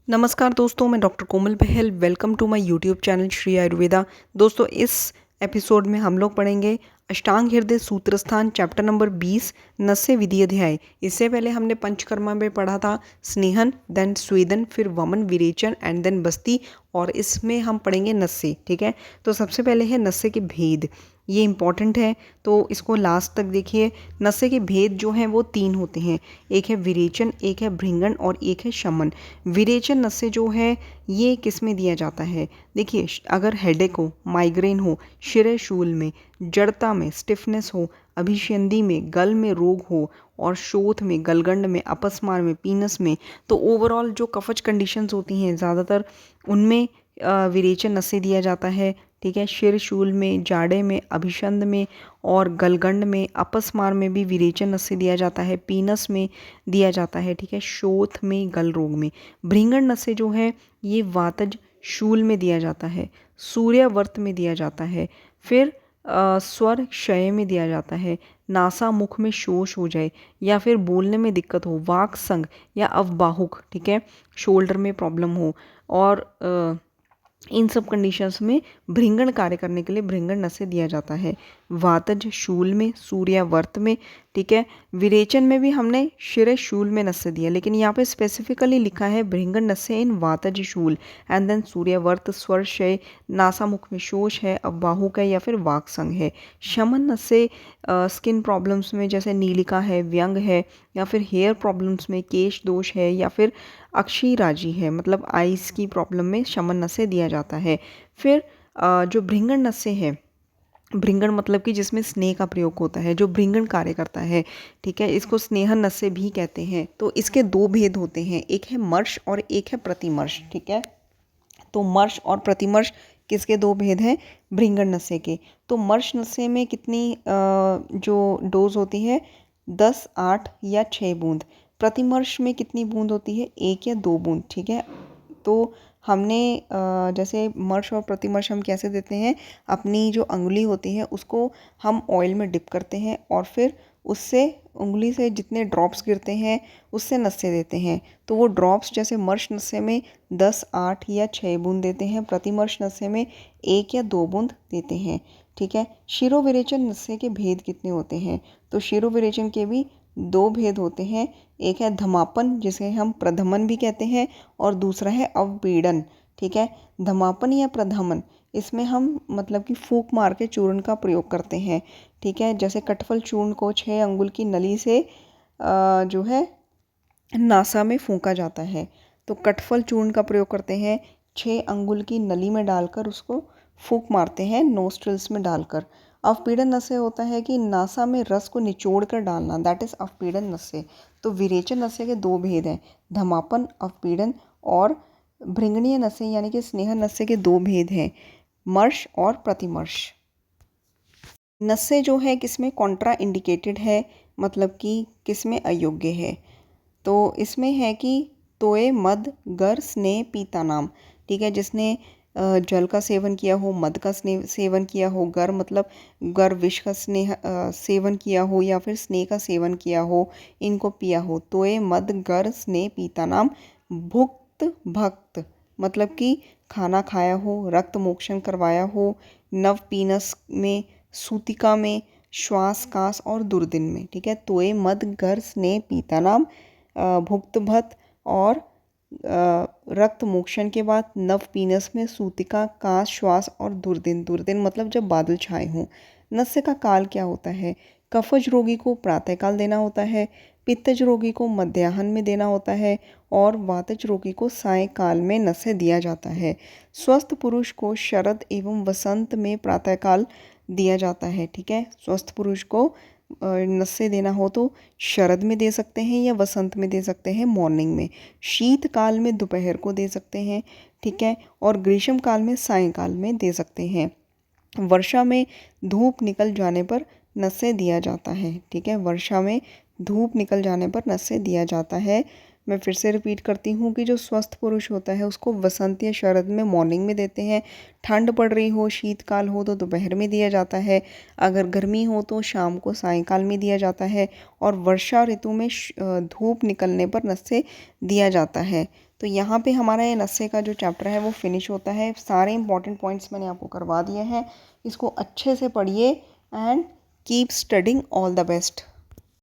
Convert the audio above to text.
नमस्कार दोस्तों, मैं doctor Komal Bahl. Welcome to my YouTube channel Shri Ayurveda. दोस्तों, इस एपिसोड में हम लोग पढ़ेंगे अष्टांग हृदय सूत्रस्थान चैप्टर नंबर 20 नस्य विधि अध्याय। इससे पहले हमने पंचकर्मा में पढ़ा था स्नेहन, देन स्वेदन, फिर वमन, विरेचन एंड देन बस्ती। और इसमें हम पढ़ेंगे नस्य। ठीक है, तो सबसे पहले है नस्य के भेद। ये इंपॉर्टेंट है, तो इसको लास्ट तक देखिए। नस्य के भेद जो हैं वो 3 होते हैं। एक है विरेचन, एक है भृंगण और एक है शमन। विरेचन नस्य जो है ये किस में दिया जाता है? देखिए, अगर हेडेक हो, माइग्रेन हो, शिर शूल में, जड़ता में, स्टिफनेस हो, अभिसंधि में, गल में रोग हो और शोथ में, गलगंड में, अपस्मार में, पीनस में, तो ओवरऑल जो कफज कंडीशंस होती हैं ज़्यादातर उनमें विरेचन नस्य दिया जाता है। ठीक है, शिर शूल में, जाड़े में, अभिसंध में और गलगंड में, अपस्मार में भी विरेचन नस्य दिया जाता है, पीनस में दिया जाता है। ठीक है, शोथ में, गल रोग में। भृंगण नस्य जो है ये वातज शूल में दिया जाता है, सूर्यावर्त में दिया जाता है, फिर स्वर क्षय में दिया जाता है, नासा मुख में शोष हो जाए या फिर बोलने में दिक्कत हो, वाक संग या अवबाहुक, ठीक है, शोल्डर में प्रॉब्लम हो और इन सब कंडीशंस में भृंगण कार्य करने के लिए भृंगण नस्य दिया जाता है। वातज शूल में, सूर्यावर्त में। ठीक है, विरेचन में भी हमने शिर शूल में नस्य दिया, लेकिन यहाँ पे स्पेसिफिकली लिखा है भृंगण नस्य इन वातज शूल एंड देन सूर्यावर्त, स्वर क्षय, नासामुख में शोष है, अवबाहुक है या फिर वाक्संग है। शमन नस्य स्किन प्रॉब्लम्स में जैसे नीलिका है, व्यंग है या फिर हेयर प्रॉब्लम्स में केश दोष है या फिर अक्षीराजी है, मतलब आइस की प्रॉब्लम में शमन नस्य दिया जाता है। फिर जो भृंगण नस्य है, भृंगण मतलब कि जिसमें स्नेह का प्रयोग होता है, जो भृंगण कार्य करता है, ठीक है, इसको स्नेहन नस्य भी कहते हैं। तो इसके 2 भेद होते हैं, एक है मर्श और एक है प्रतिमर्श। ठीक है, तो मर्श और प्रतिमर्श किसके 2 भेद हैं? भृंगण नस्य के। तो मर्श नस्य में कितनी जो डोज होती है 10, 8 या 6 बूंद। प्रतिमर्श में कितनी बूंद होती है? 1 या 2 बूंद। ठीक है, तो हमने जैसे मर्श और प्रतिमर्श हम कैसे देते हैं, अपनी जो अंगुली होती है उसको हम ऑयल में डिप करते हैं और फिर उससे उंगली से जितने ड्रॉप्स गिरते हैं उससे नस्य देते हैं। तो वो ड्रॉप्स जैसे मर्श नस्य में 10, 8 या 6 बूंद देते हैं, प्रतिमर्श नस्य में 1 या 2 बूंद देते हैं। ठीक है, शिरोविरेचन नस्य के भेद कितने होते हैं? तो शिरोविरेचन के भी 2 भेद होते हैं। एक है धमापन, जिसे हम प्रधमन भी कहते हैं, और दूसरा है अवपीड़न। ठीक है, धमापन या प्रधमन, इसमें हम मतलब कि फूंक मार के चूर्ण का प्रयोग करते हैं। ठीक है, जैसे कटफल चूर्ण को 6 अंगुल की नली से जो है नासा में फूंका जाता है। तो कटफल चूर्ण का प्रयोग करते हैं, 6 अंगुल की नली में डालकर उसको फूंक मारते हैं नोस्ट्रल्स में डालकर। अवपीड़न नस्य होता है कि नासा में रस को निचोड़ कर डालना, दैट इज अवपीड़न नस्य। तो विरेचन नस्य के 2 भेद हैं, धमापन, अवपीड़न, और भृंगणीय नस्य यानी कि स्नेह नस्य के 2 भेद हैं, मर्श और प्रतिमर्श। नस्य जो है किसमें कॉन्ट्रा इंडिकेटेड है, मतलब कि किसमें अयोग्य है? तो इसमें है कि तोय, मद, गर, स्नेह, पीता नाम। ठीक है, जिसने जल का सेवन किया हो, मद का सेवन किया हो, गर मतलब गर विष का सेवन किया हो या फिर स्नेह का सेवन किया हो, इनको पिया हो। तोय, मद, गर, स्नेह, पीता नाम। भुक्त भक्त मतलब कि खाना खाया हो, रक्त मोक्षण करवाया हो, नव पीनस में, सूतिका में, श्वास, कास और दुर्दिन में। ठीक है, तोय, मद, गर, स्नेह, पीता नाम, भुक्त भत और रक्त मोक्षण के बाद नव पीनस में, सूतिका, कास, श्वास और दुर्दिन। दुर्दिन मतलब जब बादल छाए हों। नस्य का काल क्या होता है? कफज रोगी को प्रातःकाल देना होता है, पित्तज रोगी को मध्याह्न में देना होता है और वातज रोगी को सायंकाल में नस्य दिया जाता है। स्वस्थ पुरुष को शरद एवं वसंत में प्रातःकाल दिया जाता है। ठीक है, स्वस्थ पुरुष को नस्य देना हो तो शरद में दे सकते हैं या वसंत में दे सकते हैं, मॉर्निंग में। शीतकाल में दोपहर को दे सकते हैं। ठीक है, और ग्रीष्म काल में सायंकाल में दे सकते हैं। वर्षा में धूप निकल जाने पर नस्य दिया जाता है। ठीक है, वर्षा में धूप निकल जाने पर नस्य दिया जाता है। मैं फिर से रिपीट करती हूँ कि जो स्वस्थ पुरुष होता है उसको वसंत या शरद में मॉर्निंग में देते हैं, ठंड पड़ रही हो, शीतकाल हो तो दोपहर में दिया जाता है, अगर गर्मी हो तो शाम को सायंकाल में दिया जाता है, और वर्षा ऋतु में धूप निकलने पर नस्से दिया जाता है। तो यहाँ पे हमारा ये नस्से का जो चैप्टर है वो फिनिश होता है। सारे इंपॉर्टेंट पॉइंट्स मैंने आपको करवा दिए हैं। इसको अच्छे से पढ़िए and keep studying. All the best.